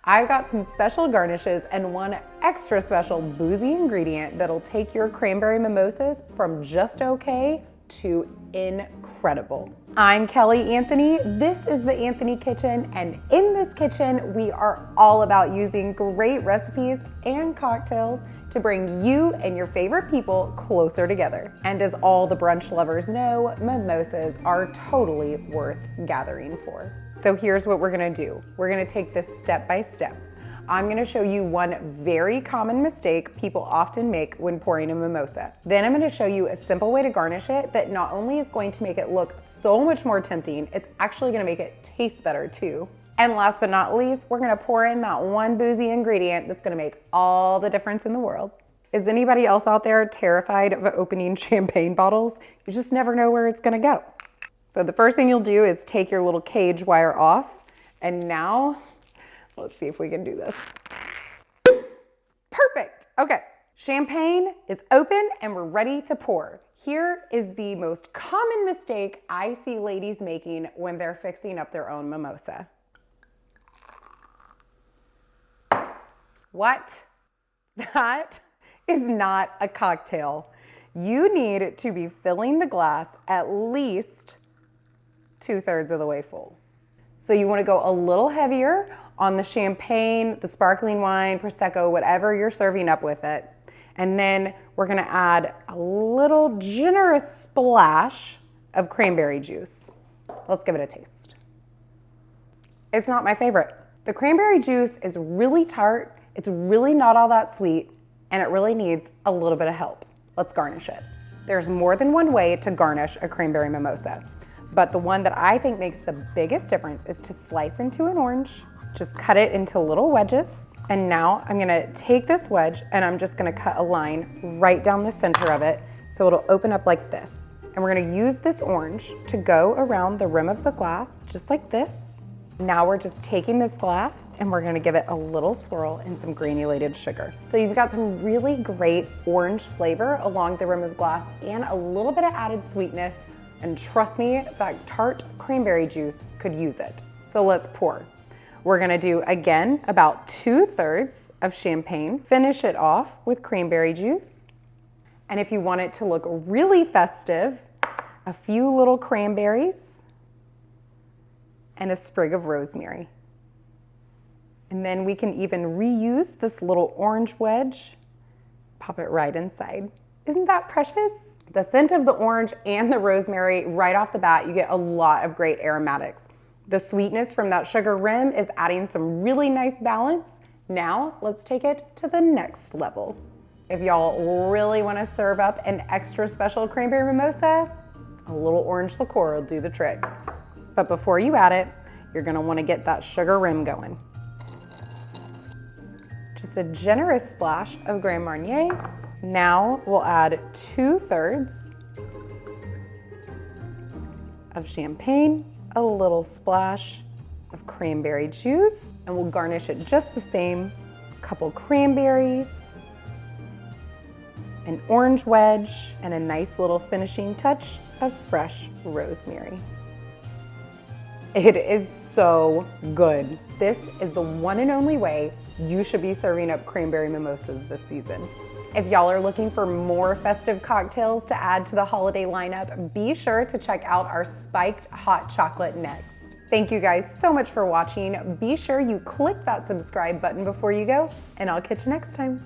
I've got some special garnishes and one extra special boozy ingredient that'll take your cranberry mimosas from just okay to incredible. I'm Kelly Anthony, this is the Anthony Kitchen, and in this kitchen, we are all about using great recipes and cocktails to bring you and your favorite people closer together. And as all the brunch lovers know, mimosas are totally worth gathering for. So here's what we're gonna do. We're gonna take this step by step. I'm gonna show you one very common mistake people often make when pouring a mimosa. Then I'm gonna show you a simple way to garnish it that not only is going to make it look so much more tempting, it's actually gonna make it taste better too. And last but not least, we're gonna pour in that one boozy ingredient that's gonna make all the difference in the world. Is anybody else out there terrified of opening champagne bottles? You just never know where it's gonna go. So the first thing you'll do is take your little cage wire off, and now, let's see if we can do this. Perfect, okay. Champagne is open and we're ready to pour. Here is the most common mistake I see ladies making when they're fixing up their own mimosa. What? That is not a cocktail. You need to be filling the glass at least 2/3 of the way full. So you want to go a little heavier on the champagne, the sparkling wine, Prosecco, whatever you're serving up with it. And then we're going to add a little generous splash of cranberry juice. Let's give it a taste. It's not my favorite. The cranberry juice is really tart, it's really not all that sweet, and it really needs a little bit of help. Let's garnish it. There's more than one way to garnish a cranberry mimosa, but the one that I think makes the biggest difference is to slice into an orange, just cut it into little wedges. And now I'm gonna take this wedge and I'm just gonna cut a line right down the center of it so it'll open up like this. And we're gonna use this orange to go around the rim of the glass, just like this. Now we're just taking this glass and we're gonna give it a little swirl in some granulated sugar. So you've got some really great orange flavor along the rim of the glass and a little bit of added sweetness. And trust me, that tart cranberry juice could use it. So let's pour. We're gonna do, again, about 2/3 of champagne. Finish it off with cranberry juice. And if you want it to look really festive, a few little cranberries and a sprig of rosemary. And then we can even reuse this little orange wedge, pop it right inside. Isn't that precious? The scent of the orange and the rosemary, right off the bat, you get a lot of great aromatics. The sweetness from that sugar rim is adding some really nice balance. Now, let's take it to the next level. If y'all really wanna serve up an extra special cranberry mimosa, a little orange liqueur will do the trick. But before you add it, you're gonna wanna get that sugar rim going. Just a generous splash of Grand Marnier. Now we'll add 2/3 of champagne, a little splash of cranberry juice, and we'll garnish it just the same. A couple cranberries, an orange wedge, and a nice little finishing touch of fresh rosemary. It is so good. This is the one and only way you should be serving up cranberry mimosas this season. If y'all are looking for more festive cocktails to add to the holiday lineup, be sure to check out our spiked hot chocolate next. Thank you guys so much for watching. Be sure you click that subscribe button before you go, and I'll catch you next time.